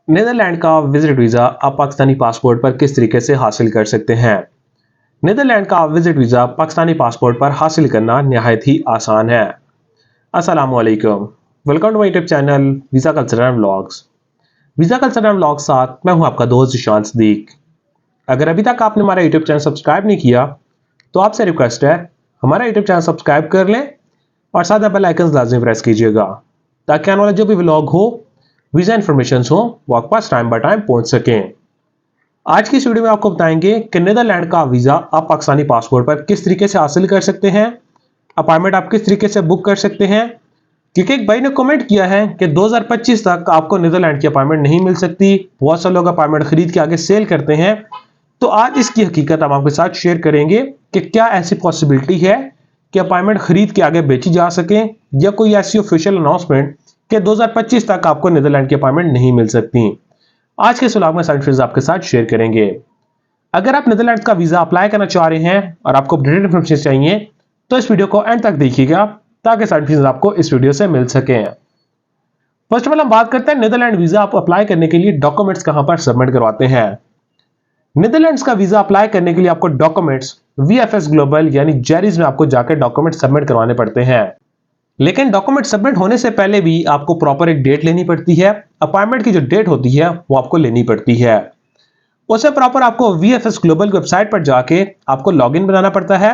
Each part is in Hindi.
नीदरलैंड का विजिट वीज़ा आप पाकिस्तानी पासपोर्ट पर किस तरीके से हासिल कर सकते हैं। नीदरलैंड का विजिट वीज़ा पाकिस्तानी पासपोर्ट पर हासिल करना नहायत ही आसान है। अस्सलामुअलैकुम, welcome to my YouTube channel visa culture and vlogs. Visa culture and vlogs साथ मैं हूं आपका दोस्त ईशान सदीक। अगर अभी तक आपने हमारा यूट्यूब चैनल सब्सक्राइब नहीं किया तो आपसे रिक्वेस्ट है हमारा यूट्यूब चैनल सब्सक्राइब कर लें और साथ बेल आइकन लाजमी प्रेस कीजिएगा ताकि आने वाला जो भी व्लॉग हो, वीज़ा इन्फॉर्मेशन हो, वो आपके पास टाइम बाय टाइम पहुंच सकें। आज की इस वीडियो में आपको बताएंगे कि नीदरलैंड का वीज़ा आप पाकिस्तानी पासपोर्ट पर किस तरीके से हासिल कर सकते हैं, अपॉइंटमेंट आप किस तरीके से बुक कर सकते हैं। क्योंकि एक भाई ने कमेंट किया है कि 2025 तक आपको नीदरलैंड की अपॉइंटमेंट नहीं मिल सकती, बहुत से लोग अपॉइंटमेंट खरीद के आगे सेल करते हैं। तो आज इसकी हकीकत हम आपके साथ शेयर करेंगे कि क्या ऐसी पॉसिबिलिटी है कि अपॉइंटमेंट खरीद के आगे बेची जा सके, या कोई ऐसी ऑफिशियल अनाउंसमेंट कि 2025 तक आपको नीदरलैंड की अपॉइंटमेंट नहीं मिल सकती। आज के इस व्लॉग में सारी चीजें आपके साथ शेयर करेंगे। अगर आप नीदरलैंड का वीजा अप्लाई करना चाह रहे हैं और आपको अपडेटेड इन्फॉर्मेशन चाहिए तो इस वीडियो को एंड तक देखिएगा ताकि सारी चीजें आपको इस वीडियो से मिल सके। फर्स्ट ऑफ ऑल हम बात करते हैं नीदरलैंड वीजा आप अप्लाई करने के लिए डॉक्यूमेंट्स कहां पर सबमिट करवाते हैं। नीदरलैंड्स का वीजा अप्लाई करने के लिए आपको डॉक्यूमेंट्स वीएफएस ग्लोबल यानी जेरीज में आपको जाकर डॉक्यूमेंट सबमिट करवाने पड़ते हैं। लेकिन डॉक्यूमेंट सबमिट होने से पहले भी आपको प्रॉपर एक डेट लेनी पड़ती है। अपॉइंटमेंट की जो डेट होती है वो आपको लेनी पड़ती है। उससे प्रॉपर आपको वीएफएस ग्लोबल की वेबसाइट पर जाके आपको लॉगिन बनाना पड़ता है।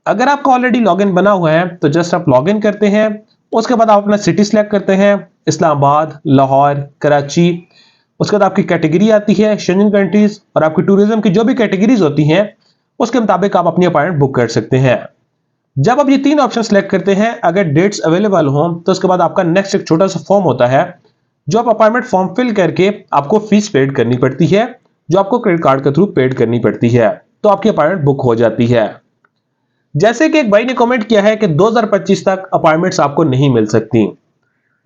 अगर आपका ऑलरेडी लॉगिन बना हुआ है तो जस्ट आप लॉगिन करते हैं। उसके बाद आप अपना सिटी सिलेक्ट करते हैं, इस्लामाबाद, लाहौर, कराची। उसके बाद आपकी कैटेगरी आती है शेंजन कंट्रीज, और आपकी टूरिज्म की जो भी कैटेगरीज होती हैं उसके मुताबिक आप अपनी अपॉइंटमेंट बुक कर सकते हैं। जब आप ये तीन ऑप्शन सेलेक्ट करते हैं, अगर डेट्स अवेलेबल हो तो उसके बाद आपका नेक्स्ट एक छोटा सा फॉर्म होता है जो आप अपॉइंटमेंट फॉर्म फिल करके आपको फीस पेड करनी पड़ती है, जो आपको क्रेडिट कार्ड के थ्रू पेड करनी पड़ती है, तो आपकी अपॉइंटमेंट बुक हो जाती है। जैसे कि एक भाई ने कमेंट किया है कि 2025 तक अपॉइंटमेंट्स आपको नहीं मिल सकती,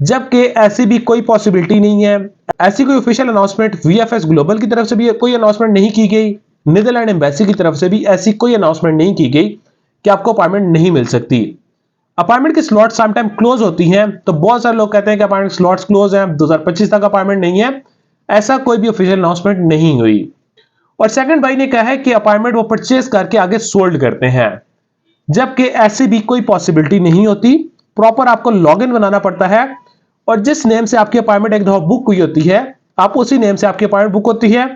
जबकि ऐसी भी कोई पॉसिबिलिटी नहीं है। ऐसी कोई ऑफिशियल अनाउंसमेंट वीएफएस ग्लोबल की तरफ से भी कोई अनाउंसमेंट नहीं की गई, नीदरलैंड एम्बेसी की तरफ से भी ऐसी कोई अनाउंसमेंट नहीं की गई कि आपको अपॉइंटमेंट नहीं मिल सकती। अपॉइंटमेंट की स्लॉट सम टाइम क्लोज होती हैं, तो बहुत सारे लोग कहते हैं कि अपॉइंटमेंट स्लॉट्स क्लोज हैं, 2025 तक अपॉइंटमेंट नहीं है। ऐसा कोई भी ऑफिशियल अनाउंसमेंट नहीं हुई। और सेकंड भाई ने कहा है कि अपॉइंटमेंट वो परचेज करके आगे सोल्ड करते हैं, जबकि ऐसी भी कोई पॉसिबिलिटी नहीं होती। प्रॉपर आपको लॉगिन बनाना पड़ता है और जिस नेम से आपकी अपॉइंटमेंट एक दफा बुक हुई होती है, आप उसी नेम से आपकी अपॉइंटमेंट बुक होती है।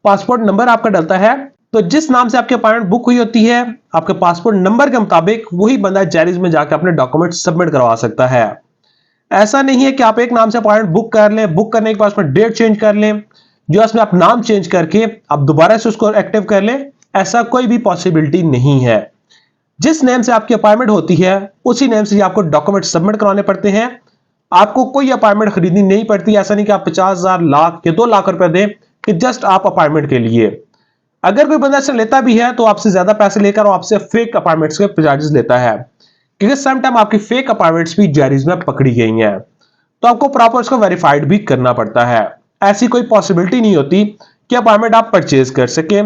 पासपोर्ट नंबर आपका डलता है, तो जिस नाम से आपकी अपॉइंटमेंट बुक हुई होती है, आपके पासपोर्ट नंबर के मुताबिक वही बंदा जेरीज में जाकर अपने डॉक्यूमेंट सबमिट करवा सकता है। ऐसा नहीं है कि आप एक नाम से अपॉइंटमेंट बुक कर लें, बुक करने के बाद उसमें डेट चेंज कर लें, जो उसमें आप नाम चेंज करके आप दोबारा से उसको एक्टिव कर लें। ऐसा कोई भी पॉसिबिलिटी नहीं है। जिस नेम से आपकी अपॉइंटमेंट होती है उसी नेम से आपको डॉक्यूमेंट सबमिट करवाने पड़ते हैं। आपको कोई अपॉइंटमेंट खरीदनी नहीं पड़ती। ऐसा नहीं कि आप 50,000, लाख या 2 लाख रुपए दें कि जस्ट आप अपॉइंटमेंट के लिए। अगर कोई बंदा से लेता भी है तो आपसे ज्यादा पैसे लेकर आपसे फेक अपॉइंटमेंट्स के चार्जेस लेता है, क्योंकि सम टाइम आपकी फेक अपॉइंटमेंट्स भी जेरीज में पकड़ी गई हैं, तो आपको प्रॉपर उसको वेरीफाइड भी करना पड़ता है। ऐसी कोई पॉसिबिलिटी नहीं होती कि अपॉइंटमेंट आप परचेज कर सके।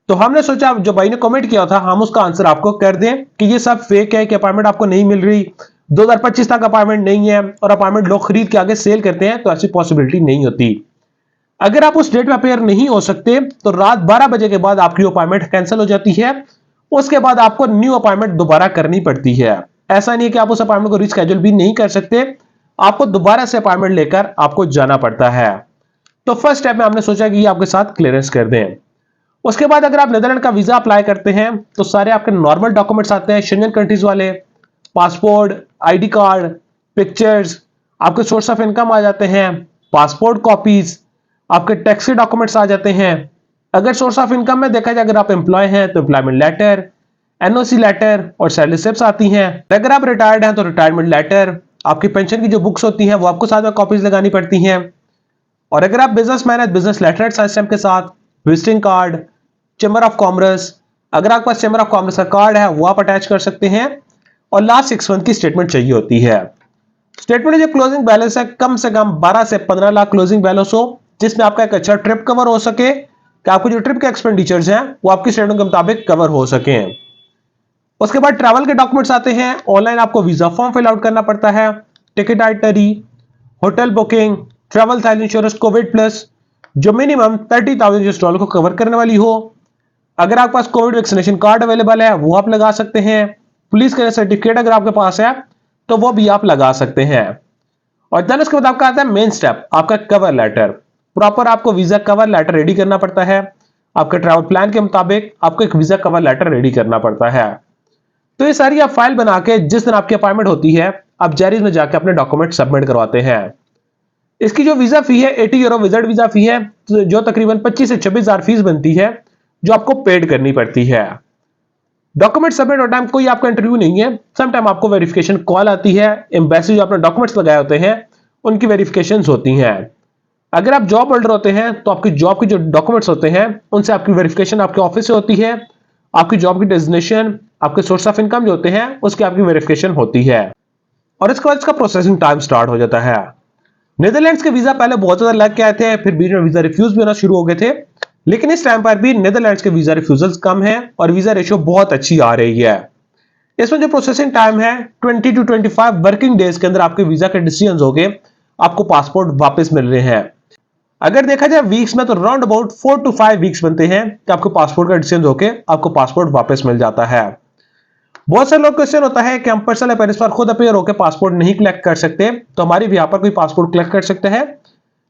तो हमने सोचा जो भाई ने कमेंट किया था हम उसका आंसर आपको कर दें कि ये सब फेक है, कि अपॉइंटमेंट आपको नहीं मिल रही, 2025 तक अपॉइंटमेंट नहीं है और अपॉइंटमेंट लोग खरीद के आगे सेल करते हैं, तो ऐसी पॉसिबिलिटी नहीं होती। अगर आप उस डेट में अपेयर नहीं हो सकते तो रात 12 बजे के बाद आपकी अपॉइंटमेंट कैंसिल हो जाती है। उसके बाद आपको न्यू अपॉइंटमेंट दोबारा करनी पड़ती है। ऐसा नहीं है कि आप उस अपॉइंटमेंट को रिस्केड्यूल भी नहीं कर सकते, आपको दोबारा से अपॉइंटमेंट लेकर आपको जाना पड़ता है। तो फर्स्ट स्टेप में हमने सोचा कि ये आपके साथ क्लियरेंस कर दें। उसके बाद अगर आप नीदरलैंड का वीजा अप्लाई करते हैं तो सारे आपके नॉर्मल डॉक्यूमेंट्स आते हैं शेंजन कंट्रीज वाले, पासपोर्ट, आईडी कार्ड, पिक्चर्स, आपके सोर्स ऑफ इनकम आ जाते हैं, पासपोर्ट कॉपीज, आपके टैक्स के डॉक्यूमेंट्स आ जाते हैं। अगर सोर्स ऑफ इनकम में देखा जाए, अगर आप एम्प्लॉय हैं तो एम्प्लॉयमेंट लेटर, एनओसी लेटर और सैलरी स्लिप्स आती हैं। अगर आप रिटायर्ड हैं तो रिटायरमेंट लेटर, आपकी पेंशन की जो बुक्स होती हैं वो आपको साथ में कॉपीज लगानी पड़ती हैं। और अगर आप बिजनेसमैन है, बिजनेस लेटर सिस्टम के साथ, visiting card, chamber of commerce, अगर आपके पास चैम्बर ऑफ कॉमर्स का कार्ड है वो आप अटैच कर सकते हैं। और लास्ट 6 मंथ की स्टेटमेंट चाहिए होती है। स्टेटमेंट जो क्लोजिंग बैलेंस है कम से कम 12 से 15 लाख क्लोजिंग बैलेंस हो, जिसमें आपका एक अच्छा ट्रिप कवर हो सके, कि आपको जो ट्रिप के एक्सपेंडिचर्स हैं वो आपकी स्टेटमेंट के मुताबिक कवर हो सके। उसके बाद ट्रैवल के डॉक्यूमेंट्स आते हैं। ऑनलाइन आपको वीजा फॉर्म फिल आउट करना पड़ता है, ticket itinerary, hotel booking, travel health insurance Covid plus जो मिनिमम $30,000 को कवर करने वाली हो। अगर आपके पास कोविड वैक्सीनेशन कार्ड अवेलेबल है वो आप लगा सकते हैं। पुलिस का सर्टिफिकेट अगर आपके पास है तो वो भी आप लगा सकते हैं। और देन उसके बाद आपका आता है मेन स्टेप, आपका कवर लेटर। प्रॉपर आपको वीजा कवर लेटर रेडी करना पड़ता है। आपके ट्रैवल प्लान के मुताबिक आपको एक वीजा कवर लेटर रेडी करना पड़ता है। तो ये सारी आप फाइल बना के जिस दिन आपकी अपॉइंटमेंट होती है आप जेरीज में जाके अपने डॉक्यूमेंट सबमिट करवाते हैं। इसकी जो वीजा फी है 80 यूरो विजिट वीजा फी है, जो तकरीबन 25 से 26,000 फीस बनती है जो आपको पेड करनी पड़ती है। डॉक्यूमेंट सबमिट होने टाइम कोई आपका इंटरव्यू नहीं है, सम टाइम आपको वेरिफिकेशन कॉल आती है। एम्बेसी जो अपने डॉक्यूमेंट्स लगाए होते हैं उनकी वेरिफिकेशन होती हैं। अगर आप जॉब होल्डर होते हैं तो आपकी जॉब के जो डॉक्यूमेंट्स होते हैं उनसे आपकी वेरिफिकेशन आपके ऑफिस से होती है। आपकी जॉब की डेजिग्नेशन, आपके सोर्स ऑफ इनकम जो होते हैं उसकी आपकी वेरिफिकेशन होती है और इसके बाद इसका प्रोसेसिंग टाइम स्टार्ट हो जाता है। नीदरलैंड्स के वीजा पहले बहुत ज्यादा लग के आए थे, फिर बीच में वीजा रिफ्यूज भी होना शुरू हो गए थे, लेकिन इस टाइम पर भी नीदरलैंड्स के वीजा रिफ्यूजल्स कम है और वीजा रेशियो बहुत अच्छी आ रही है। इसमें जो प्रोसेसिंग टाइम है 20 to 25 वर्किंग डेज के अंदर आपके वीजा के डिसीजन हो गए, आपको पासपोर्ट वापस मिल रहे हैं। अगर देखा जाए वीक्स में तो राउंड अबाउट 4 to 5 वीक्स बनते हैं कि आपको पासपोर्ट का डिसीजन होके आपको पासपोर्ट वापस मिल जाता है। बहुत सारे लोग क्वेश्चन होता है कि हम पर्सनल अफेयर्स पर खुद अपेयर होकर पासपोर्ट नहीं कलेक्ट कर सकते, तो हमारी बिहाफ पर कोई पासपोर्ट कलेक्ट कर सकता है?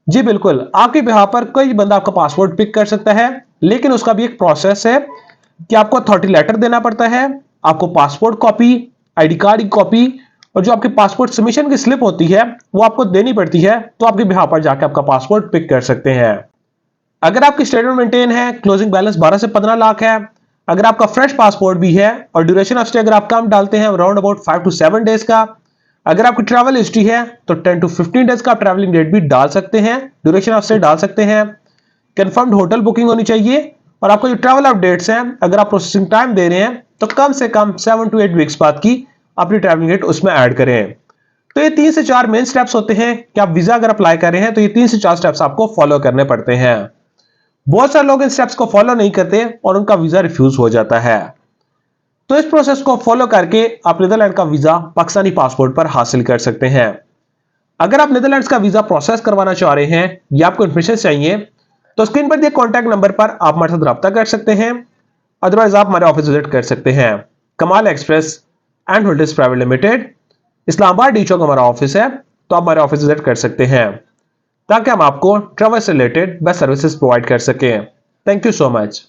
जी बिल्कुल, आपकी बिहाफ पर कोई बंदा आपका पासपोर्ट पिक कर सकता है, लेकिन उसका भी एक प्रोसेस है कि आपको अथॉरिटी लेटर देना पड़ता है, आपको पासपोर्ट कॉपी, आईडी कार्ड की कॉपी और जो आपके पासपोर्ट सबमिशन की स्लिप होती है वो आपको देनी पड़ती है, तो आपकी बिहाफ पर जाकर आपका पासपोर्ट पिक कर सकते हैं। अगर आपकी स्टेटमेंट मेंटेन है, क्लोजिंग बैलेंस 12 से 15 लाख है, अगर आपका फ्रेश पासपोर्ट भी है और ड्यूरेशन ऑफ स्टे अगर आप कम डालते हैं अराउंड अबाउट 5 to 7 डेज का, अगर आपकी ट्रैवल हिस्ट्री है तो 10 to 15 डेज का आप ट्रैवलिंग डेट भी डाल सकते हैं, ड्यूरेशन ऑफ स्टे डाल सकते हैं। कंफर्म्ड होटल बुकिंग होनी चाहिए और आपको जो ट्रैवल अपडेट्स हैं अगर आप प्रोसेसिंग टाइम दे रहे हैं तो कम से कम 7 to 8 वीक्स बाद की अपनी ट्रैवलिंग डेट उसमें ऐड करें। तो ये 3 से 4 मेन स्टेप्स होते हैं कि आप वीजा अगर अप्लाई कर रहे हैं तो ये 3 से 4 स्टेप्स आपको फॉलो करने पड़ते हैं। बहुत सारे लोग इन स्टेप्स को फॉलो नहीं करते और उनका वीजा रिफ्यूज हो जाता है। तो इस प्रोसेस को फॉलो करके आप नीदरलैंड का वीजा पाकिस्तानी पासपोर्ट पर हासिल कर सकते हैं। अगर आप नीदरलैंड्स का वीजा प्रोसेस करवाना चाह रहे हैं या आपको इन्फॉर्मेशन चाहिए तो स्क्रीन पर दिए कॉन्टैक्ट नंबर पर आप हमारे साथ रब्ता कर सकते हैं, अदरवाइज आप हमारे ऑफिस विजिट कर सकते हैं। Kamal express and hotels private limited, Islamabad D Chowk हमारा ऑफिस है, तो आप हमारे ऑफिस विजिट कर सकते हैं ताकि हम आपको ट्रैवल से रिलेटेड बेस्ट सर्विसेज प्रोवाइड कर सकें। Thank you so much.